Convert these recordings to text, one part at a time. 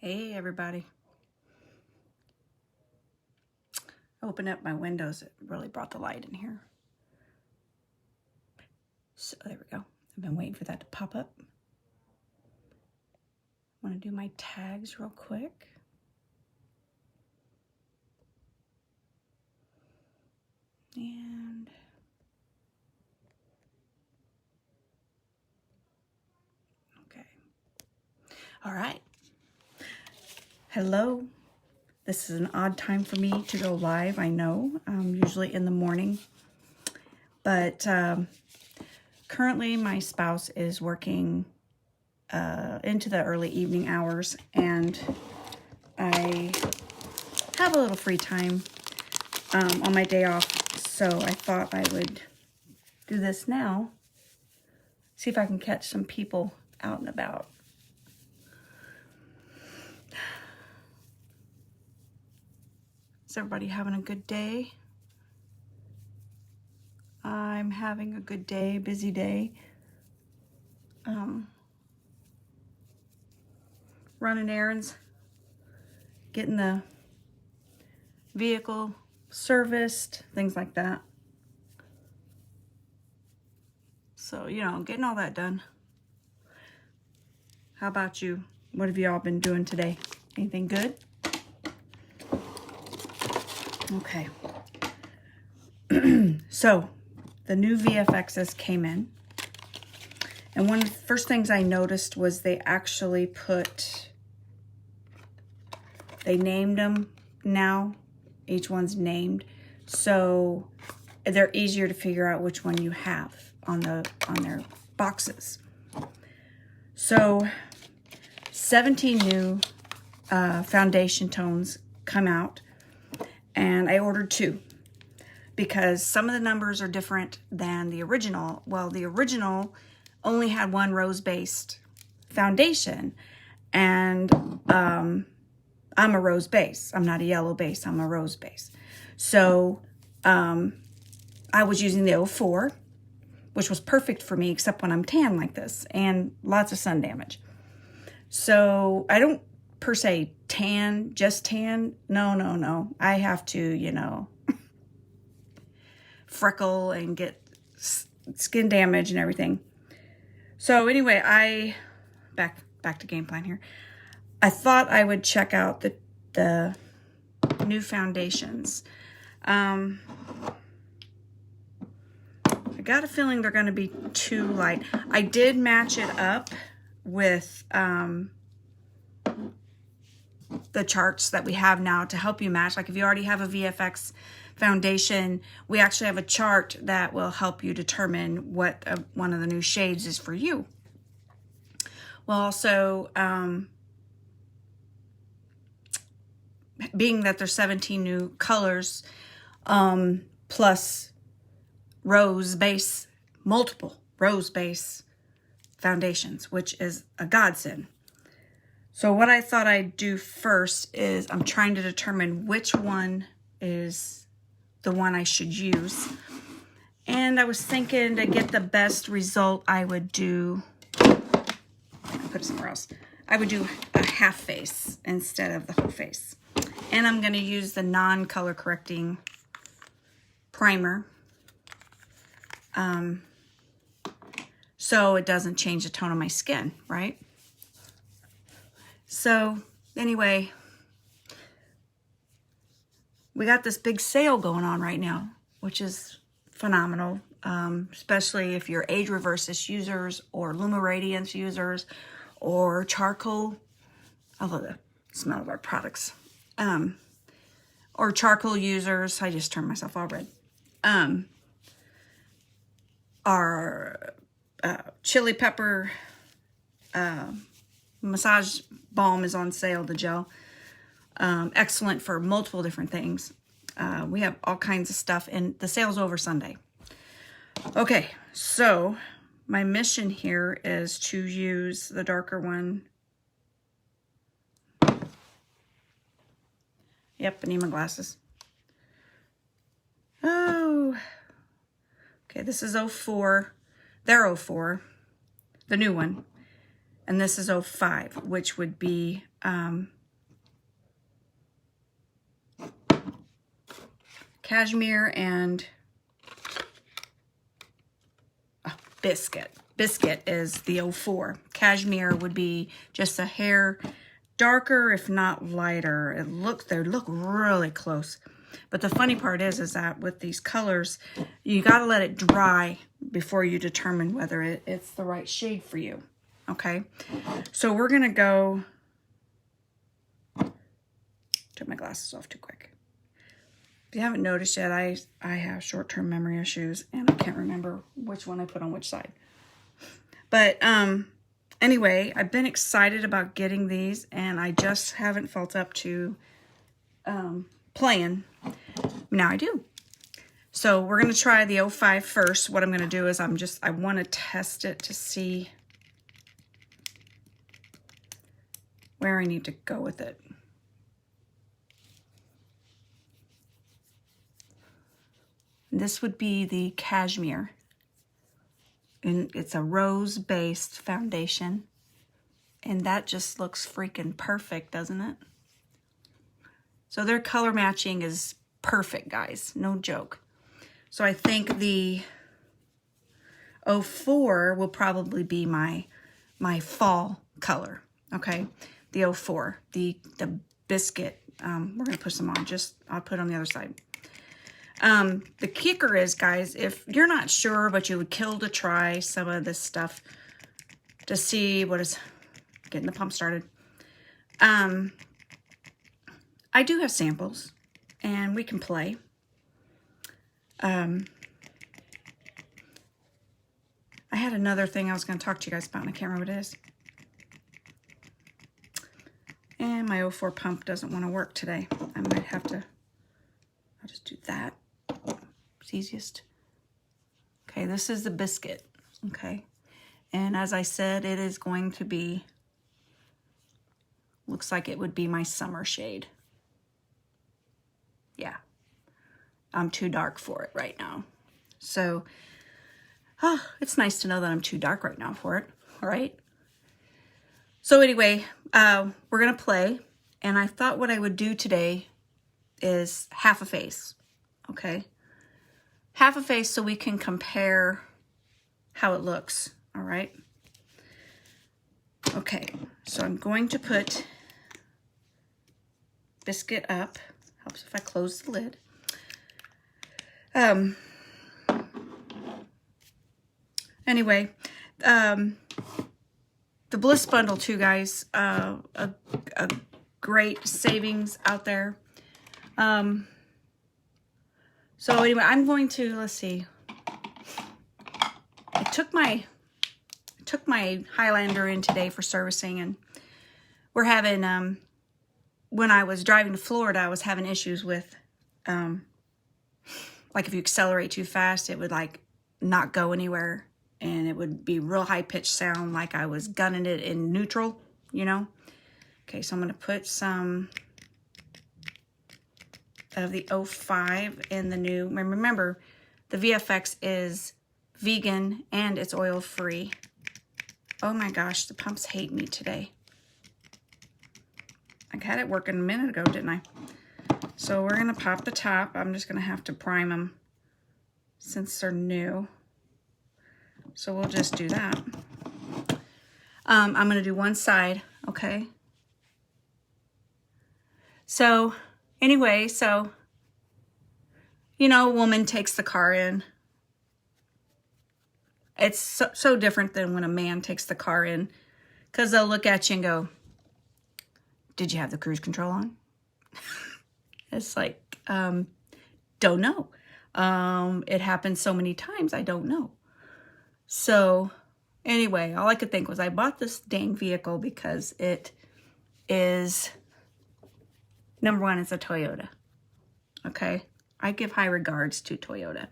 Hey everybody. Open up my windows. It really brought the light in here. So there we go. I've been waiting for that to pop up. I want to do my tags real quick. And okay. All right. Hello. This is an odd time for me to go live, I know. Usually in the morning. But currently my spouse is working into the early evening hours, and I have a little free time on my day off, so I thought I would do this now. See if I can catch some people out and about. Is everybody having a good day? I'm having a good day, busy day. Running errands, getting the vehicle serviced, things like that. So, you know, getting all that done. How about you? What have you all been doing today? Anything good? Okay. So, the new VFXs came in. And one of the first things I noticed was they actually they named them now. Each one's named. So they're easier to figure out which one you have on their boxes. So 17 new foundation tones come out, and I ordered 2 because some of the numbers are different than the original. Well, the original only had one rose-based foundation, and I'm a rose base. I'm not a yellow base. I'm a rose base. So I was using the 04, which was perfect for me, except when I'm tan like this and lots of sun damage. So I don't per se tan, just tan. No. I have to, you know, freckle and get skin damage and everything. So anyway, back to game plan here. I thought I would check out the new foundations. I got a feeling they're going to be too light. I did match it up with the charts that we have now to help you match. Like if you already have a VFX foundation, we actually have a chart that will help you determine what one of the new shades is for you. Well, also, being that there's 17 new colors, plus multiple rose base foundations, which is a godsend. So what I thought I'd do first is I'm trying to determine which one is the one I should use. And I was thinking to get the best result, I would do, I'll put it somewhere else. I would do a half face instead of the whole face. And I'm going to use the non-color correcting primer. So it doesn't change the tone of my skin, right? So anyway, we got this big sale going on right now, which is phenomenal. Especially if you're age reverse users or Luma Radiance users or charcoal. I love the smell of our products. Or charcoal users. I just turned myself all red. Our chili pepper massage balm is on sale, the gel. Excellent for multiple different things. We have all kinds of stuff, and the sale's over Sunday. Okay, so my mission here is to use the darker one. Yep, I need my glasses. Oh, okay, this is 04. They're 04, the new one. And this is 05, which would be Cashmere and Biscuit. Biscuit is the 04. Cashmere would be just a hair darker, if not lighter. They look really close. But the funny part is that with these colors, you got to let it dry before you determine whether it's the right shade for you. Okay, so we're gonna go. Took my glasses off too quick. If you haven't noticed yet, I have short-term memory issues, and I can't remember which one I put on which side. But anyway, I've been excited about getting these, and I just haven't felt up to playing. Now I do. So we're going to try the 05 first. What I'm going to do is I want to test it to see where I need to go with it. This would be the Cashmere. And it's a rose-based foundation. And that just looks freaking perfect, doesn't it? So their color matching is perfect, guys. No joke. So I think the 04 will probably be my fall color. Okay? The 04. The Biscuit. We're going to put some on. I'll put it on the other side. The kicker is, guys, if you're not sure, but you would kill to try some of this stuff to see what is getting the pump started. I do have samples, and we can play. I had another thing I was going to talk to you guys about, and I can't remember what it is. And my 04 pump doesn't want to work today. I might have to, I'll just do that. It's easiest. Okay, this is the Biscuit. Okay. And as I said, it is going to be, looks like it would be my summer shade. Yeah. I'm too dark for it right now. So, it's nice to know that I'm too dark right now for it, right? So anyway, we're going to play. And I thought what I would do today is half a face. Okay? Half a face so we can compare how it looks. All right? Okay. So I'm going to put Biscuit up. Helps if I close the lid. Anyway, the Bliss Bundle too, guys. A great savings out there. So anyway, I'm going to, let's see. I took my Highlander in today for servicing, and we're having, when I was driving to Florida, I was having issues with, like if you accelerate too fast, it would like not go anywhere, and it would be real high-pitched sound like I was gunning it in neutral, you know? Okay, so I'm going to put some of the 05 in the new. Remember, the VFX is vegan and it's oil-free. Oh my gosh, the pumps hate me today. I had it working a minute ago, didn't I? So we're going to pop the top. I'm just going to have to prime them since they're new. So we'll just do that. I'm going to do one side, okay? So anyway, so, you know, a woman takes the car in. It's so different than when a man takes the car in, because they'll look at you and go, did you have the cruise control on? It's like, don't know. It happened so many times, I don't know. So anyway, all I could think was I bought this dang vehicle because it is, number one, it's a Toyota. Okay? I give high regards to Toyota.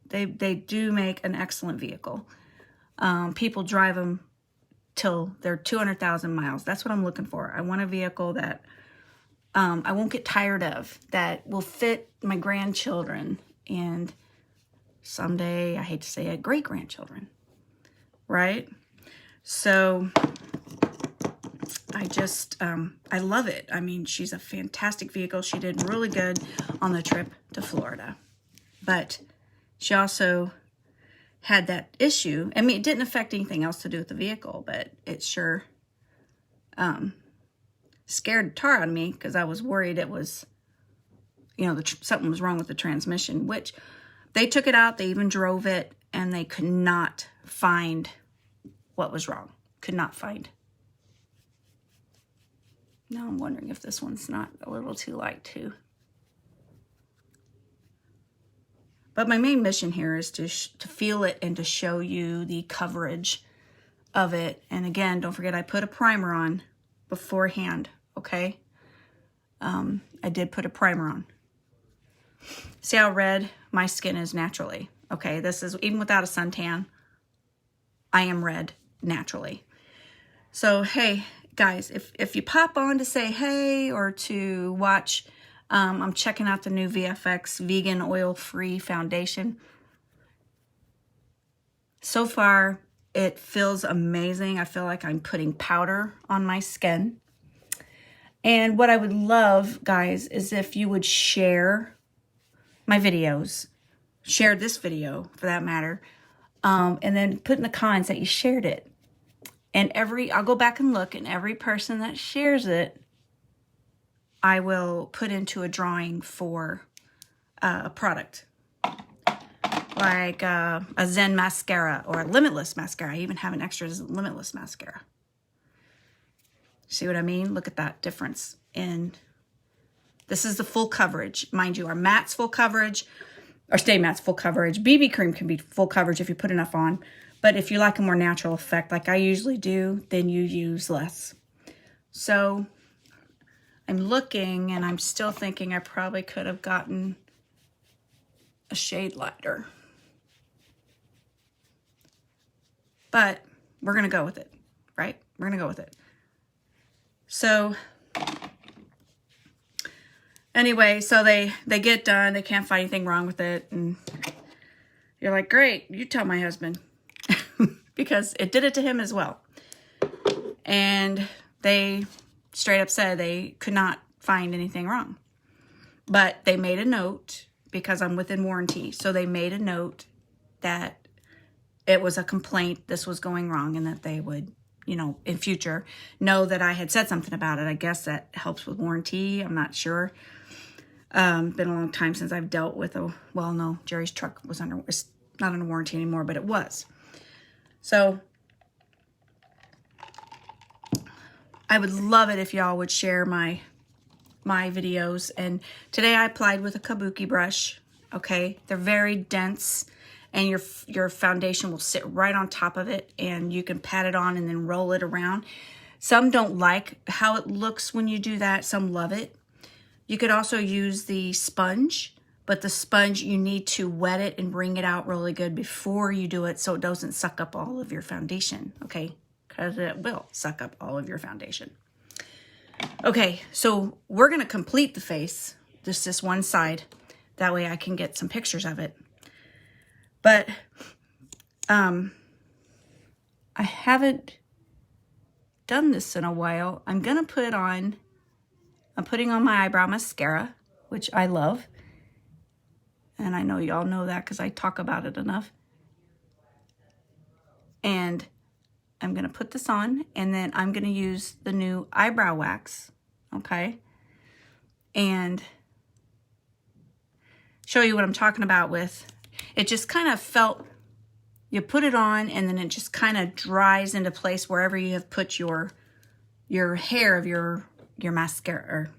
They do make an excellent vehicle. People drive them till they're 200,000 miles. That's what I'm looking for. I want a vehicle that I won't get tired of, that will fit my grandchildren and someday, I hate to say it, great-grandchildren, right? So I just, I love it. I mean, she's a fantastic vehicle. She did really good on the trip to Florida. But she also had that issue. I mean, it didn't affect anything else to do with the vehicle, but it sure scared the tar out of me because I was worried it was, you know, something was wrong with the transmission, which they took it out. They even drove it, and they could not find what was wrong. Could not find. Now I'm wondering if this one's not a little too light too. But my main mission here is to feel it and to show you the coverage of it. And again, don't forget I put a primer on beforehand, okay? I did put a primer on. See how red my skin is naturally, okay? This is, even without a suntan, I am red naturally. So, hey, guys, if you pop on to say hey or to watch, I'm checking out the new VFX Vegan Oil-Free Foundation. So far, it feels amazing. I feel like I'm putting powder on my skin. And what I would love, guys, is if you would share my videos, share this video for that matter, and then put in the comments that you shared it. And I'll go back and look, and every person that shares it, I will put into a drawing for a product. Like a Zen mascara or a Limitless mascara. I even have an extra Limitless mascara. See what I mean? Look at that difference. This is the full coverage. Mind you, our matte's full coverage, or Stay Matte's full coverage. BB cream can be full coverage if you put enough on. But if you like a more natural effect, like I usually do, then you use less. So I'm looking, and I'm still thinking I probably could have gotten a shade lighter. But we're going to go with it, right? We're going to go with it. So anyway, so they get done. They can't find anything wrong with it. And you're like, great, you tell my husband. Because it did it to him as well. And they straight up said they could not find anything wrong. But they made a note, because I'm within warranty. So they made a note that it was a complaint, this was going wrong, and that they would, you know, in future know that I had said something about it. I guess that helps with warranty. I'm not sure. Been a long time since I've dealt with well, no, Jerry's truck was it's not under warranty anymore, but it was. So I would love it if y'all would share my videos. And today I applied with a kabuki brush. Okay, they're very dense, and your foundation will sit right on top of it, and you can pat it on and then roll it around. Some don't like how it looks when you do that. Some love it. You could also use the sponge, but the sponge, you need to wet it and bring it out really good before you do it, so it doesn't suck up all of your foundation, okay? Because it will suck up all of your foundation. Okay, so we're going to complete the face, just this one side. That way I can get some pictures of it. But I haven't done this in a while. I'm going to put on, I'm putting on my Eyebrow Mascara, which I love. And I know y'all know that because I talk about it enough. And I'm going to put this on, and then I'm going to use the new Eyebrow Wax, okay? And show you what I'm talking about with, it just kind of felt, you put it on, and then it just kind of dries into place wherever you have put your hair of your mascara, or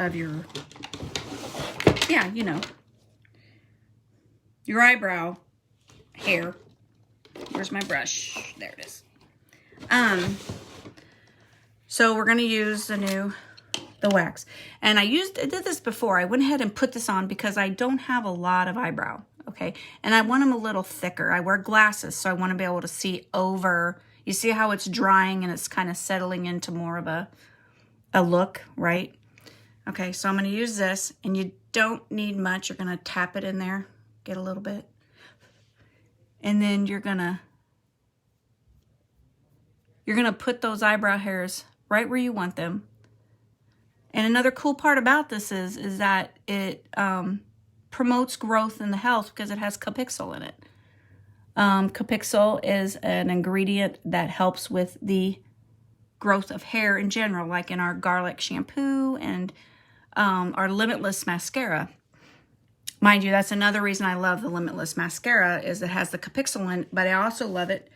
of your, yeah, you know, your eyebrow hair. Where's my brush? There it is. So we're going to use the wax. And I did this before. I went ahead and put this on because I don't have a lot of eyebrow, okay? And I want them a little thicker. I wear glasses, so I want to be able to see over. You see how it's drying and it's kind of settling into more of a look, right? Okay, so I'm going to use this, and you don't need much. You're going to tap it in there, get a little bit. And then you're going to put those eyebrow hairs right where you want them. And another cool part about this is that it promotes growth in the health because it has Capixyl in it. Capixyl is an ingredient that helps with the growth of hair in general, like in our garlic shampoo and our Limitless mascara. Mind you, that's another reason I love the Limitless mascara, is it has the Capixyl in it, but I also love it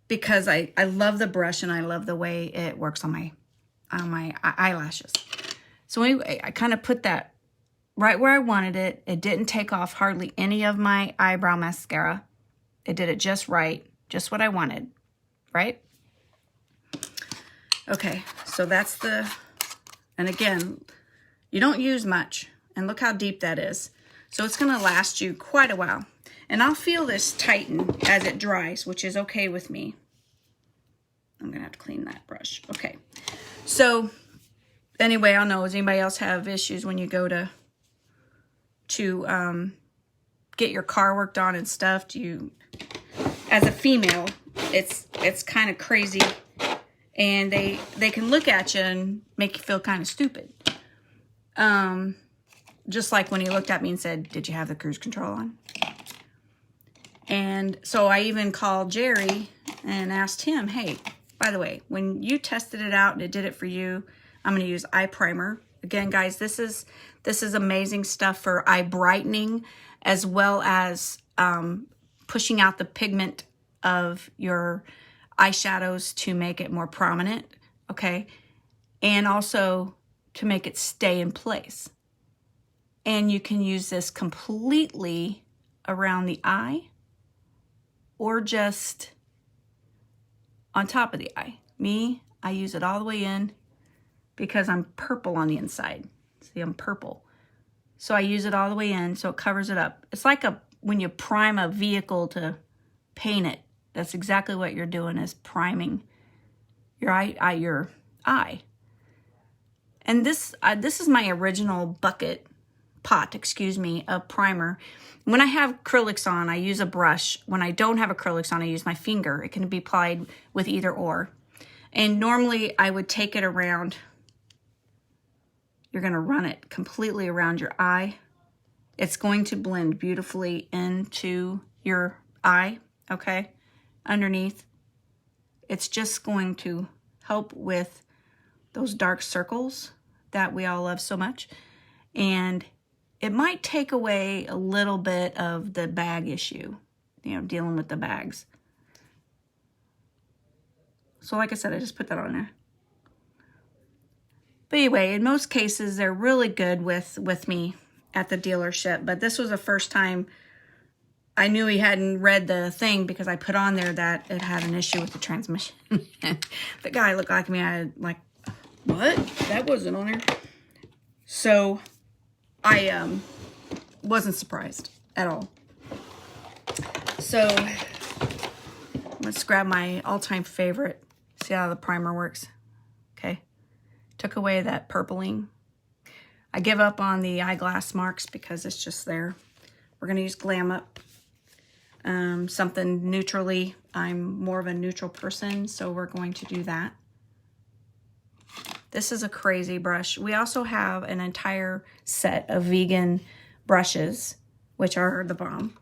because I love the brush and I love the way it works on my eyelashes. So anyway, I kind of put that right where I wanted it. It didn't take off hardly any of my eyebrow mascara. It did it just right, just what I wanted, right? Okay, so that's the, and again, you don't use much, and look how deep that is. So it's gonna last you quite a while. And I'll feel this tighten as it dries, which is okay with me. I'm gonna have to clean that brush. Okay, so anyway, I don't know, does anybody else have issues when you go to get your car worked on and stuff? Do you, as a female, it's kind of crazy, and they can look at you and make you feel kind of stupid. Just like when he looked at me and said, "Did you have the cruise control on?" And so I even called Jerry and asked him, "Hey, by the way, when you tested it out and it did it for you, I'm going to use eye primer." Again, guys, this is amazing stuff for eye brightening, as well as pushing out the pigment of your eyeshadows to make it more prominent, okay? And also to make it stay in place. And you can use this completely around the eye or just on top of the eye. Me, I use it all the way in because I'm purple on the inside. See, I'm purple. So I use it all the way in so it covers it up. It's like when you prime a vehicle to paint it. That's exactly what you're doing, is priming your eye. And this is my original pot, of primer. When I have acrylics on, I use a brush. When I don't have acrylics on, I use my finger. It can be applied with either or. And normally I would take it around. You're going to run it completely around your eye. It's going to blend beautifully into your eye, okay? Underneath. It's just going to help with those dark circles that we all love so much. And it might take away a little bit of the bag issue, dealing with the bags. So like I said, I just put that on there. But anyway, in most cases, they're really good with me at the dealership. But this was the first time I knew he hadn't read the thing, because I put on there that it had an issue with the transmission. The guy looked like me. I like, what? That wasn't on there. So I wasn't surprised at all. So let's grab my all-time favorite. See how the primer works? Okay. Took away that purpling. I give up on the eyeglass marks because it's just there. We're going to use Glam Up. Something neutrally. I'm more of a neutral person, so we're going to do that. This is a crazy brush. We also have an entire set of vegan brushes, which are the bomb.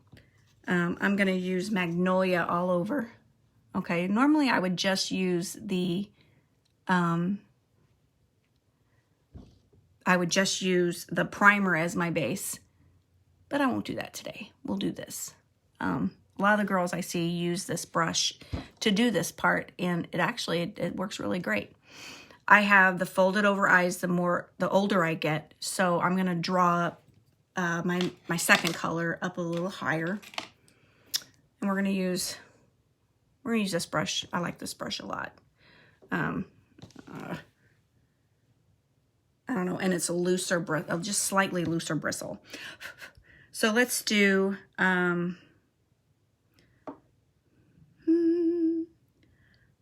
I'm going to use Magnolia all over. Okay, normally I would just use the primer as my base, but I won't do that today. We'll do this. A lot of the girls I see use this brush to do this part, and it works really great. I have the folded over eyes the older I get, so I'm going to draw up my second color up a little higher. And we're going to use this brush. I like this brush a lot. I don't know, and it's a looser bristle, just slightly looser bristle. So let's do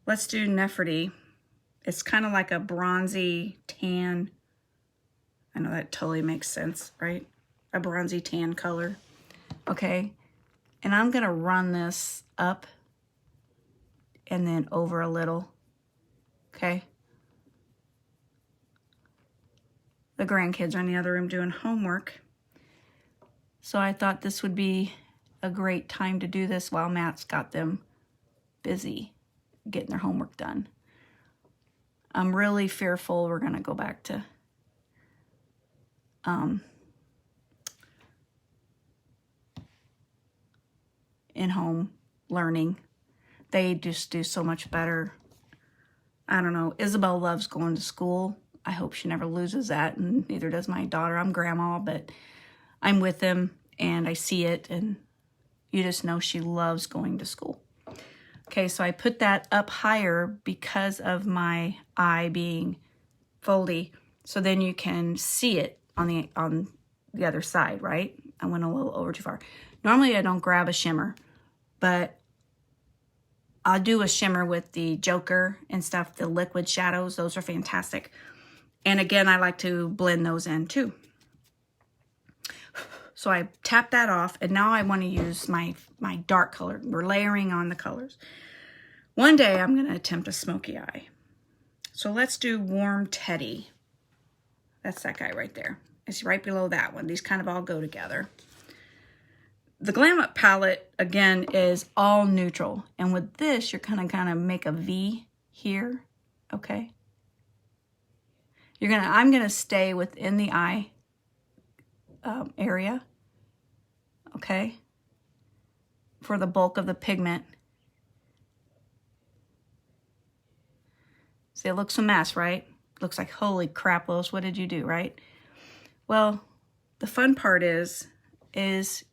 Nefertiti. It's kind of like a bronzy tan. I know that totally makes sense, right? A bronzy tan color. Okay. And I'm going to run this up and then over a little. Okay. The grandkids are in the other room doing homework. So I thought this would be a great time to do this while Matt's got them busy getting their homework done. I'm really fearful we're going to go back to in-home learning. They just do so much better. I don't know. Isabel loves going to school. I hope she never loses that, and neither does my daughter. I'm grandma, but I'm with them, and I see it, and you just know she loves going to school. Okay, so I put that up higher because of my eye being foldy, so then you can see it on the other side, right? I went a little over too far. Normally I don't grab a shimmer, but I'll do a shimmer with the Joker and stuff, the liquid shadows. Those are fantastic. And again, I like to blend those in too. So I tap that off, and now I want to use my dark color. We're layering on the colors. One day I'm going to attempt a smoky eye. So let's do Warm Teddy. That's that guy right there. It's right below that one. These kind of all go together. The Glam Up palette, again, is all neutral. And with this, you're going to kind of make a V here, okay? I'm going to stay within the eye area, okay, for the bulk of the pigment. See, it looks a mess, right? Looks like, holy crap, Lois, what did you do, right? Well, the fun part is, and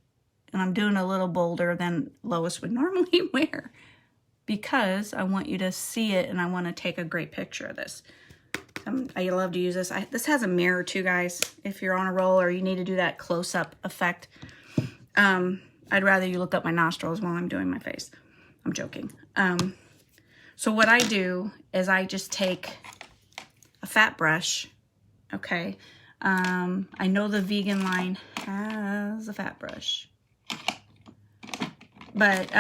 I'm doing a little bolder than Lois would normally wear, because I want you to see it, and I want to take a great picture of this. I love to use this. This has a mirror too, guys. If you're on a roll or you need to do that close-up effect. I'd rather you look up my nostrils while I'm doing my face. I'm joking. So what I do is I just take a fat brush, okay? I know the vegan line has a fat brush. But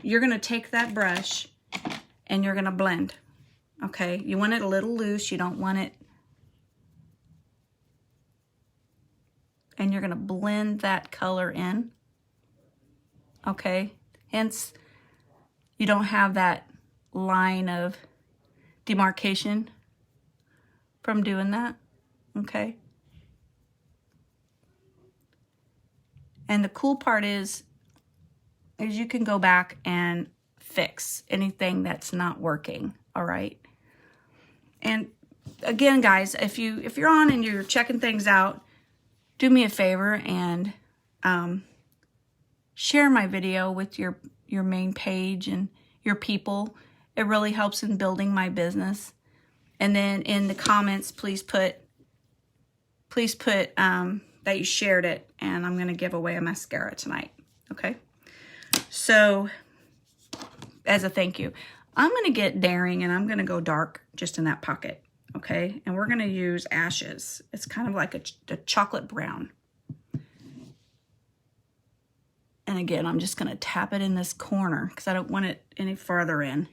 you're going to take that brush and you're going to blend, okay? You want it a little loose. You don't want it. And you're going to blend that color in, okay? Hence, you don't have that line of demarcation from doing that, okay? And the cool part is you can go back and fix anything that's not working, all right? And again, guys, if you're on and you're checking things out, do me a favor and share my video with your main page and your people. It really helps in building my business. And then in the comments, please put that you shared it, and I'm going to give away a mascara tonight, okay? So, as a thank you, I'm going to get daring, and I'm going to go dark just in that pocket, okay? And we're going to use Ashes. It's kind of like a chocolate brown. And again, I'm just going to tap it in this corner because I don't want it any farther in.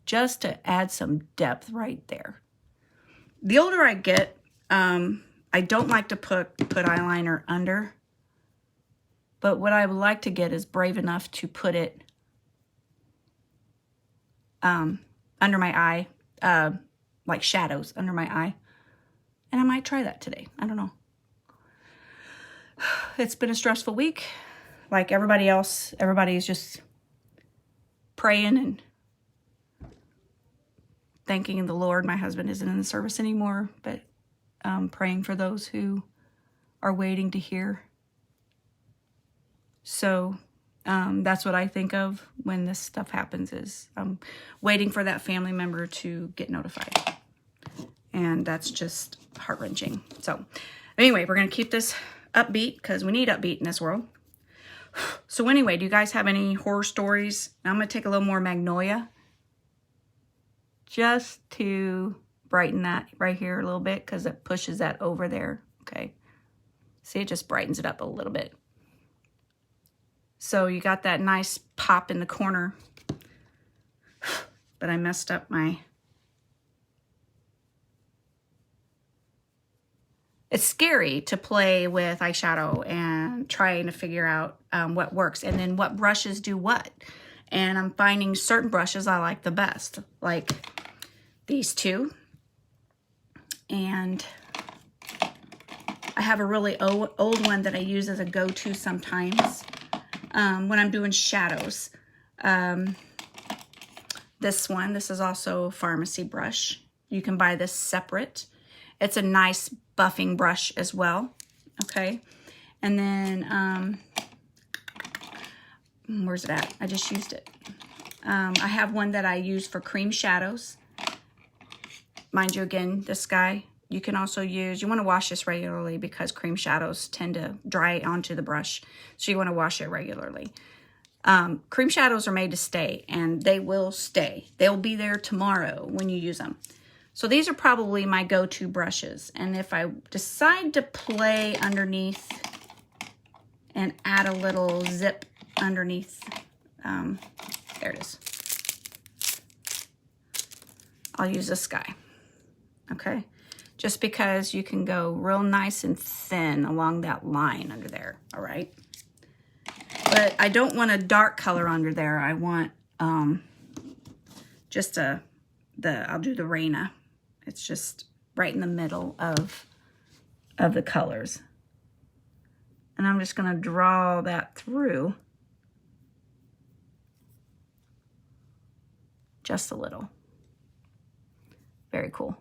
Just to add some depth right there. The older I get, I don't like to put eyeliner under. But what I would like to get is brave enough to put it under my eye, like shadows under my eye. And I might try that today. I don't know. It's been a stressful week. Like everybody else, everybody's just praying and thanking the Lord. My husband isn't in the service anymore, but praying for those who are waiting to hear. So that's what I think of when this stuff happens, is I'm waiting for that family member to get notified. And that's just heart-wrenching. So anyway, we're going to keep this upbeat because we need upbeat in this world. So anyway, do you guys have any horror stories? I'm going to take a little more Magnolia just to brighten that right here a little bit because it pushes that over there. Okay. See, it just brightens it up a little bit. So you got that nice pop in the corner. But I messed up my it's scary to play with eyeshadow and trying to figure out what works and then what brushes do what. And I'm finding certain brushes I like the best, like these two. And I have a really old one that I use as a go-to sometimes when I'm doing shadows. This one, this is also a pharmacy brush. You can buy this separate. It's a nice buffing brush as well, okay? And then, where's it at? I just used it. I have one that I use for cream shadows. Mind you, again, this guy, you can also use, you want to wash this regularly because cream shadows tend to dry onto the brush. So you want to wash it regularly. Cream shadows are made to stay, and they will stay. They'll be there tomorrow when you use them. So these are probably my go-to brushes. And if I decide to play underneath and add a little zip underneath, there it is. I'll use this guy, okay? Just because you can go real nice and thin along that line under there, all right? But I don't want a dark color under there. I want just I'll do the Raina. It's just right in the middle of the colors. And I'm just gonna draw that through just a little. Very cool.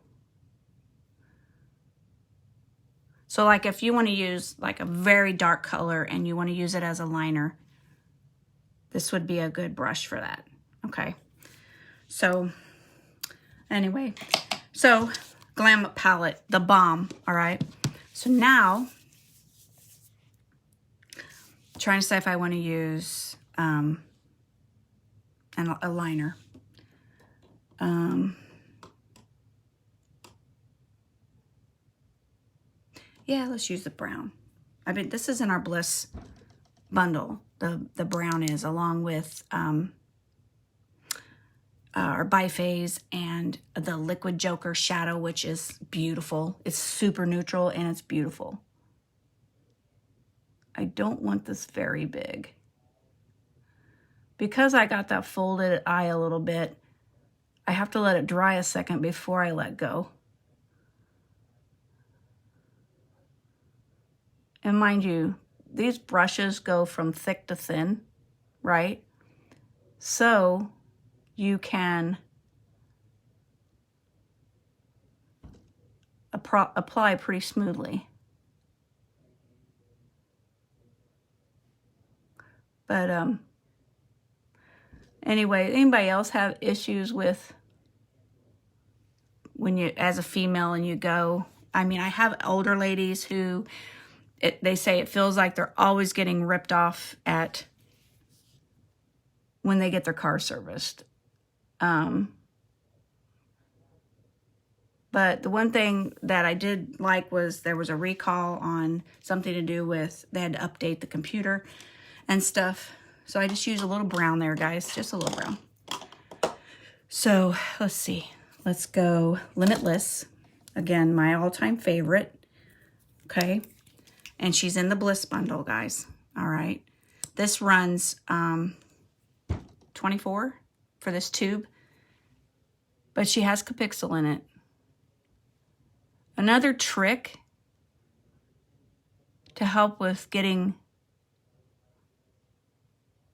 So like if you want to use like a very dark color and you want to use it as a liner, this would be a good brush for that, okay? So anyway, so Glam palette, the bomb, all right? So now, I'm trying to say if I want to use a liner. Yeah, let's use the brown. I mean, this is in our Bliss bundle. The brown is, along with our Biphase and the Liquid Joker shadow, which is beautiful. It's super neutral and it's beautiful. I don't want this very big. Because I got that folded eye a little bit, I have to let it dry a second before I let go. And mind you, these brushes go from thick to thin, right? So you can apply pretty smoothly. But anyway, anybody else have issues with when you, as a female, and you go, I mean, I have older ladies who, they say it feels like they're always getting ripped off at when they get their car serviced. But the one thing that I did like was there was a recall on something to do with, they had to update the computer and stuff. So I just use a little brown there, guys, just a little brown. So let's see, let's go Limitless. Again, my all-time favorite, okay? And she's in the Bliss bundle, guys. All right. This runs $24 for this tube, but she has Capixel in it. Another trick to help with getting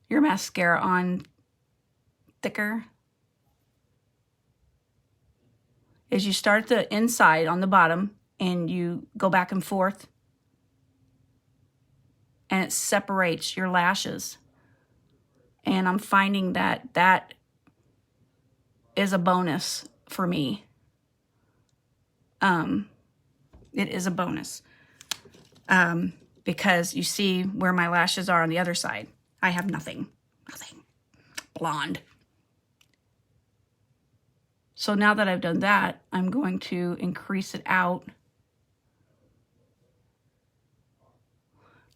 your mascara on thicker is you start the inside on the bottom and you go back and forth, and it separates your lashes. And I'm finding that that is a bonus for me. It is a bonus. Because you see where my lashes are on the other side. I have nothing. Nothing. Blonde. So now that I've done that, I'm going to increase it out.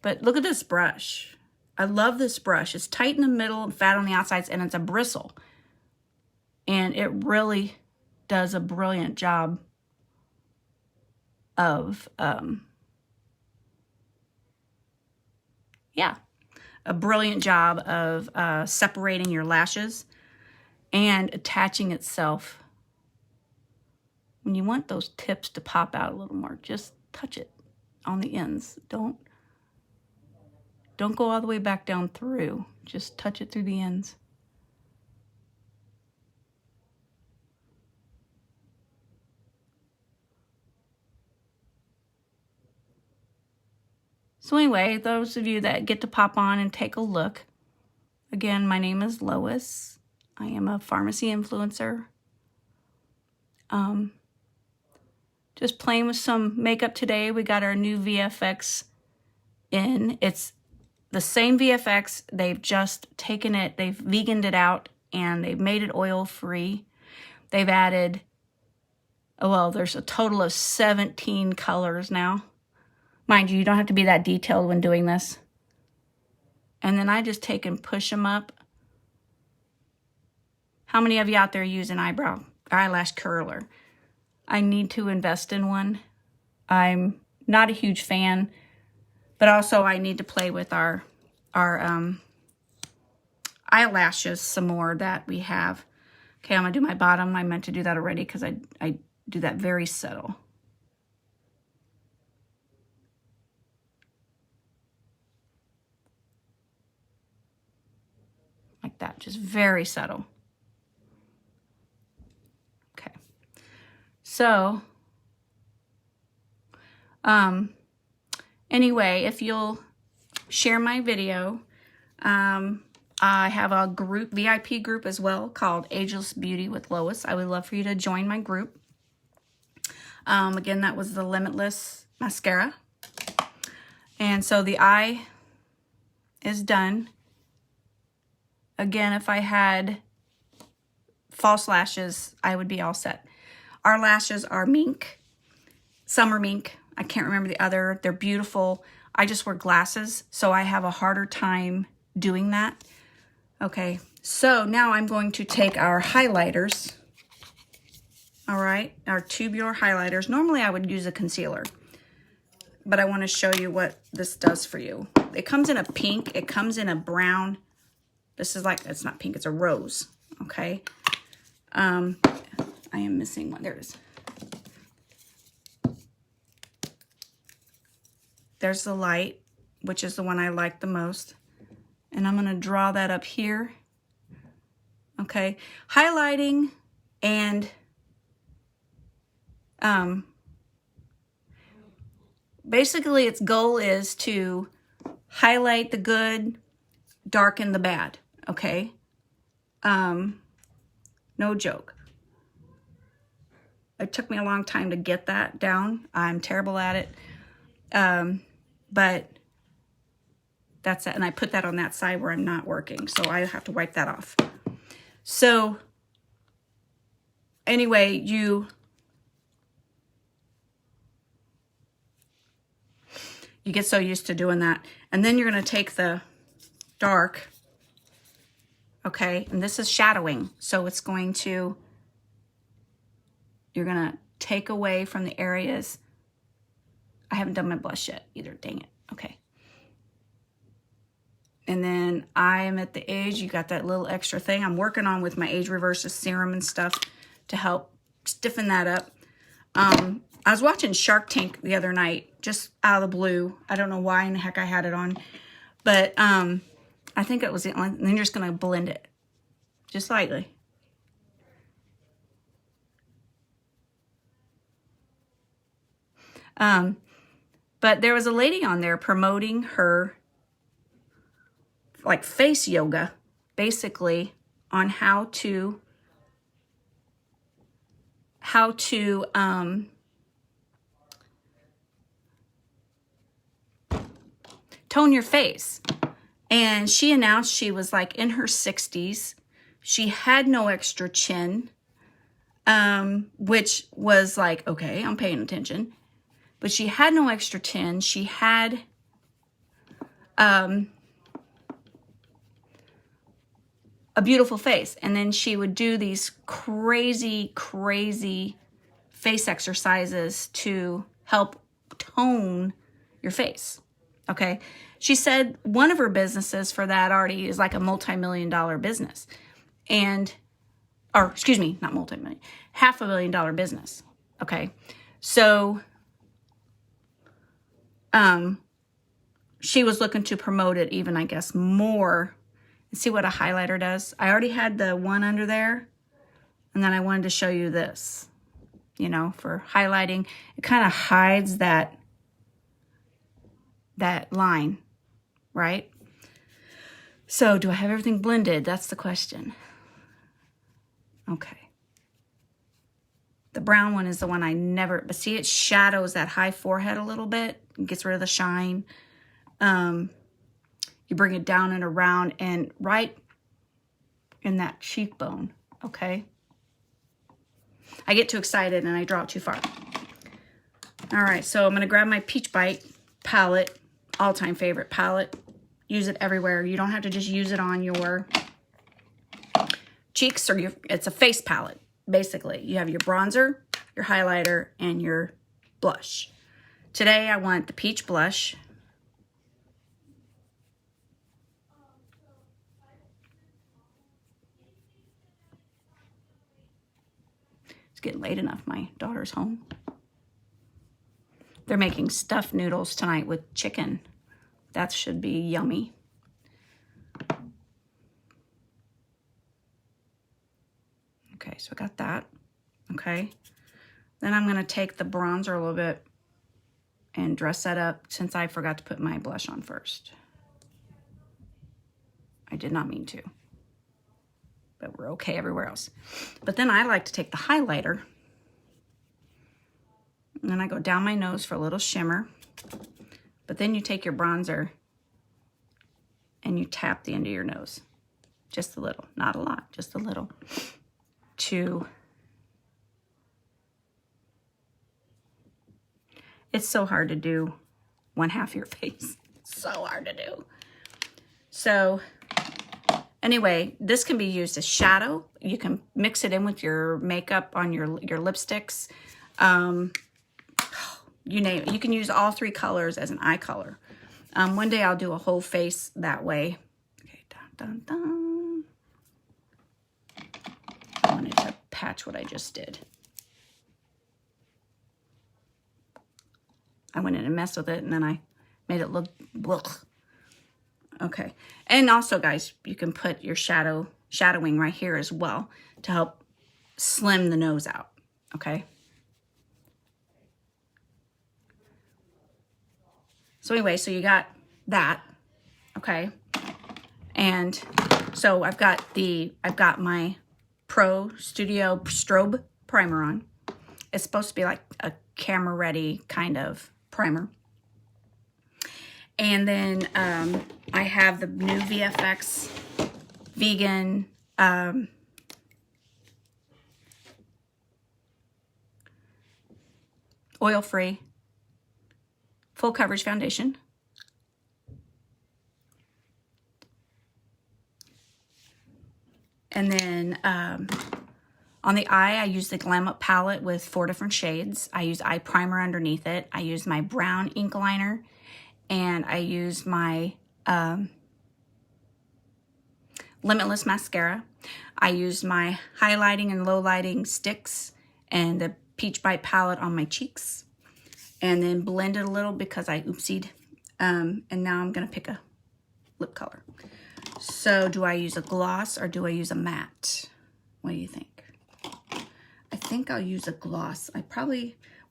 But look at this brush. I love this brush. It's tight in the middle and fat on the outsides, and it's a bristle. And it really does a brilliant job of yeah, a brilliant job of separating your lashes and attaching itself. When you want those tips to pop out a little more, just touch it on the ends. Don't go all the way back down through. Just touch it through the ends. So anyway, those of you that get to pop on and take a look, again, my name is Lois. I am a pharmacy influencer. Just playing with some makeup today. We got our new VFX in. It's the same VFX. They've just taken it, they've veganed it out, and they've made it oil-free. They've added, well, there's a total of 17 colors now. Mind you, you don't have to be that detailed when doing this. And then I just take and push them up. How many of you out there use an eyelash curler? I need to invest in one. I'm not a huge fan, but also I need to play with our eyelashes some more that we have. Okay, I'm gonna do my bottom. I meant to do that already because I do that very subtle. Like that, just very subtle. Okay. So, anyway, if you'll share my video, I have a group, VIP group as well, called Ageless Beauty with Lois. I would love for you to join my group. Again, that was the Limitless Mascara. And so the eye is done. Again, if I had false lashes, I would be all set. Our lashes are mink, summer mink. I can't remember the other. They're beautiful. I just wear glasses, so I have a harder time doing that. Okay, so now I'm going to take our highlighters. All right, our tubular highlighters. Normally I would use a concealer, but I want to show you what this does for you. It comes in a pink. It comes in a brown. This is like, it's not pink, it's a rose, okay? I am missing one. There it is. There's the light, which is the one I like the most. And I'm gonna draw that up here. Okay, highlighting and basically its goal is to highlight the good, darken the bad, okay? No joke. It took me a long time to get that down. I'm terrible at it. But that's it. And I put that on that side where I'm not working, so I have to wipe that off. So anyway, you get so used to doing that. And then you're going to take the dark, okay? And this is shadowing. So it's going to, you're going to take away from the areas. I haven't done my blush yet either, dang it. Okay. And then I am at the age, you got that little extra thing I'm working on with my age reverses serum and stuff to help stiffen that up. I was watching Shark Tank the other night, just out of the blue. I don't know why in the heck I had it on, but I think it was the only, and then you're just gonna blend it, just lightly. But there was a lady on there promoting her like face yoga, basically on how to tone your face. And she announced she was like in her 60s. She had no extra chin, which was like, okay, I'm paying attention. But she had no extra chin. She had a beautiful face. And then she would do these crazy, crazy face exercises to help tone your face. Okay. She said one of her businesses for that already is like a multi-million-dollar business. And, or excuse me, not multi-million, $500,000 business. Okay. So, she was looking to promote it even, I guess, more. See what a highlighter does? I already had the one under there. And then I wanted to show you this, you know, for highlighting. It kind of hides that line, right? So do I have everything blended? That's the question. Okay. The brown one is the one I never, but see, it shadows that high forehead a little bit. It gets rid of the shine. You bring it down and around and right in that cheekbone, okay? I get too excited and I draw it too far. All right, so I'm going to grab my Peach Bite palette, all-time favorite palette. Use it everywhere. You don't have to just use it on your cheeks or it's a face palette, basically. You have your bronzer, your highlighter, and your blush. Today, I want the peach blush. It's getting late enough. My daughter's home. They're making stuffed noodles tonight with chicken. That should be yummy. Okay, so I got that. Okay. Then I'm going to take the bronzer a little bit and dress that up since I forgot to put my blush on first. I did not mean to. But we're okay everywhere else. But then I like to take the highlighter and then I go down my nose for a little shimmer. But then you take your bronzer and you tap the end of your nose. Just a little, not a lot, just a little. It's so hard to do one half your face. It's so hard to do. So anyway, this can be used as shadow. You can mix it in with your makeup on your lipsticks. You name it. You can use all three colors as an eye color. One day I'll do a whole face that way. Okay, dun, dun, dun. I wanted to patch what I just did. I went in and messed with it, and then I made it look blech. Okay. And also, guys, you can put your shadowing right here as well to help slim the nose out. Okay. So anyway, so you got that. Okay. And so I've got my Pro Studio Strobe primer on. It's supposed to be like a camera ready kind of primer. And then I have the new VFX vegan oil-free full coverage foundation. And then on the eye, I use the Glam Up palette with 4 different shades. I use eye primer underneath it. I use my brown ink liner. And I use my Limitless mascara. I use my highlighting and low lighting sticks and the Peach Bite palette on my cheeks. And then blend it a little because I oopsied. And now I'm going to pick a lip color. So do I use a gloss or do I use a matte? What do you think? I think I'll use a gloss.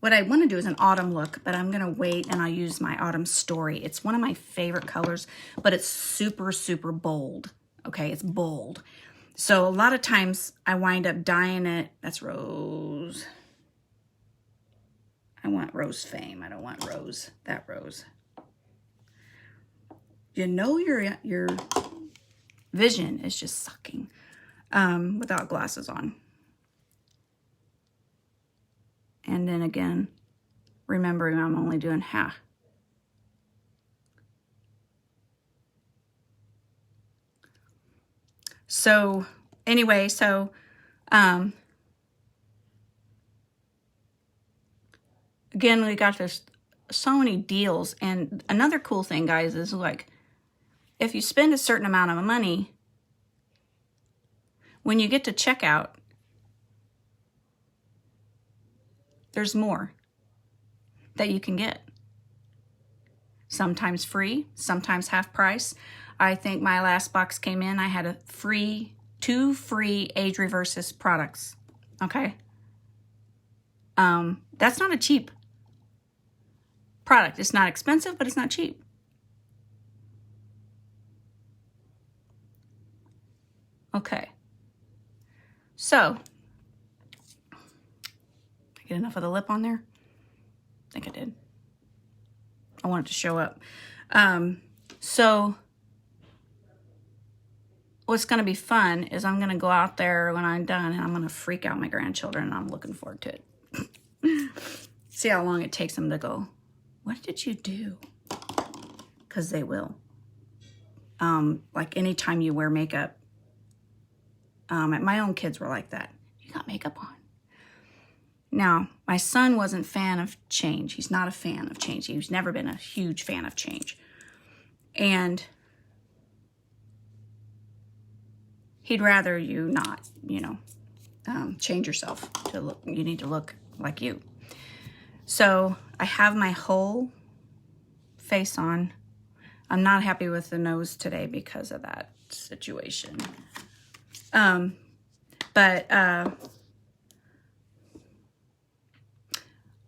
What I want to do is an autumn look, but I'm going to wait and I'll use my Autumn Story. It's one of my favorite colors, but it's super, super bold. Okay, it's bold. So a lot of times I wind up dyeing it. That's Rose. I want Rose Fame. I don't want Rose. That Rose. You know your vision is just sucking without glasses on. And then again, remembering I'm only doing half. So anyway, so again, we got this so many deals. And another cool thing, guys, is like, if you spend a certain amount of money, when you get to checkout, there's more that you can get. Sometimes free, sometimes half price. I think my last box came in, I had a free, 2 free age reverses products. Okay. That's not a cheap product. It's not expensive, but it's not cheap. Okay. So, I get enough of the lip on there? I think I did. I want it to show up. So what's going to be fun is I'm going to go out there when I'm done and I'm going to freak out my grandchildren, and I'm looking forward to it. See how long it takes them to go, what did you do? Because they will. Like anytime you wear makeup, my own kids were like that. You got makeup on. Now, my son wasn't a fan of change. He's not a fan of change. He's never been a huge fan of change. And he'd rather you not, you know, change yourself to look. You need to look like you. So I have my whole face on. I'm not happy with the nose today because of that situation.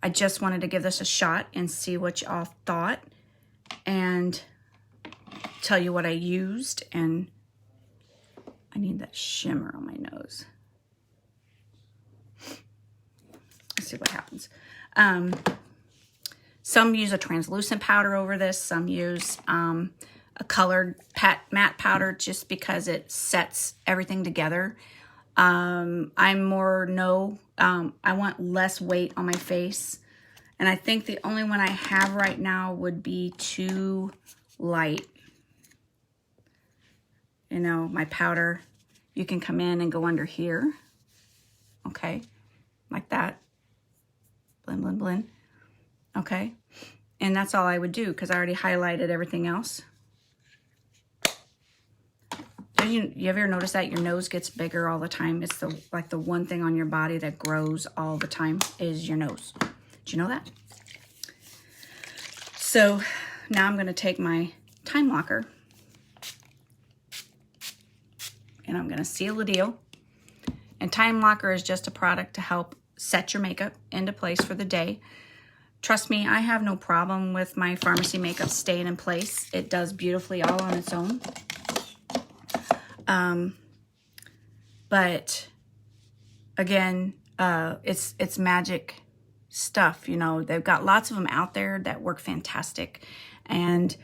I just wanted to give this a shot and see what y'all thought and tell you what I used. And I need that shimmer on my nose. Let's see what happens. Some use a translucent powder over this. Some use a colored matte powder just because it sets everything together. I'm more I want less weight on my face. And I think the only one I have right now would be too light. You know, my powder, you can come in and go under here. Okay, like that. Blend, blend, blend. Okay, and that's all I would do because I already highlighted everything else. You ever notice that your nose gets bigger all the time? It's like the one thing on your body that grows all the time is your nose. Did you know that? So now I'm going to take my time locker and I'm going to seal the deal. And time locker is just a product to help set your makeup into place for the day. Trust me, I have no problem with my pharmacy makeup staying in place. It does beautifully all on its own. But again, it's magic stuff. You know, they've got lots of them out there that work fantastic. And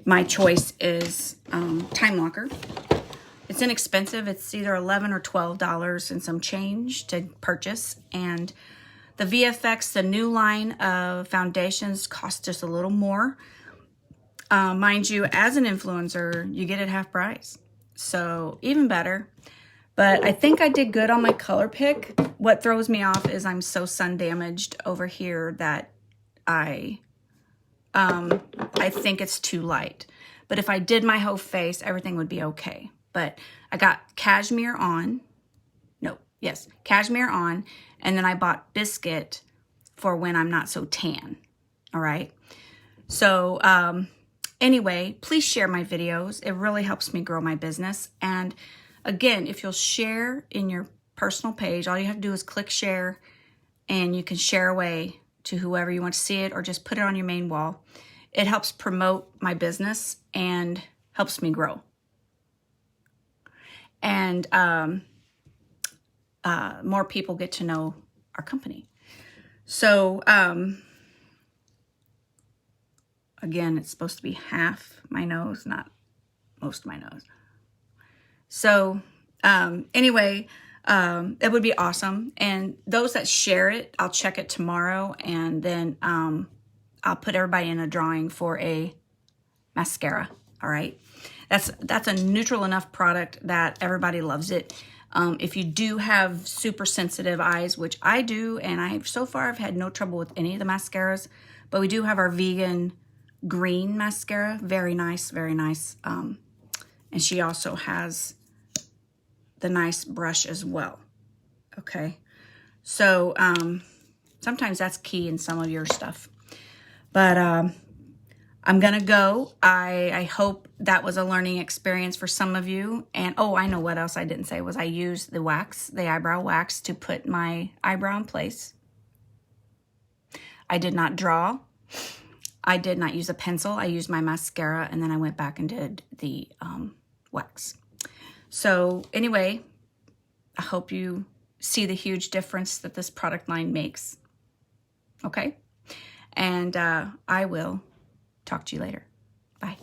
my choice is Time Locker. It's inexpensive. It's either $11 or $12 and some change to purchase. And the VFX, the new line of foundations, cost just a little more. Mind you, as an influencer, you get it half price. So even better. But I think I did good on my color pick. What throws me off is I'm so sun damaged over here that I think it's too light. But if I did my whole face, everything would be okay. But I got cashmere on. Cashmere on. And then I bought biscuit for when I'm not so tan. All right. So anyway, please share my videos. It really helps me grow my business. And again, if you'll share in your personal page, all you have to do is click share and you can share away to whoever you want to see it or just put it on your main wall. It helps promote my business and helps me grow. And more people get to know our company. So again, it's supposed to be half my nose, not most of my nose. So anyway, it would be awesome. And those that share it, I'll check it tomorrow. And then I'll put everybody in a drawing for a mascara. All right. That's a neutral enough product that everybody loves it. If you do have super sensitive eyes, which I do, and so far I've had no trouble with any of the mascaras, But we do have our vegan green mascara. Very nice, very nice. And she also has the nice brush as well. Okay. So sometimes that's key in some of your stuff. But I'm going to go. I hope that was a learning experience for some of you. And, oh, I know what else I didn't say was I used the wax, the eyebrow wax, to put my eyebrow in place. I did not draw. I did not use a pencil. I used my mascara, and then I went back and did the wax. So anyway, I hope you see the huge difference that this product line makes. Okay? And I will talk to you later. Bye.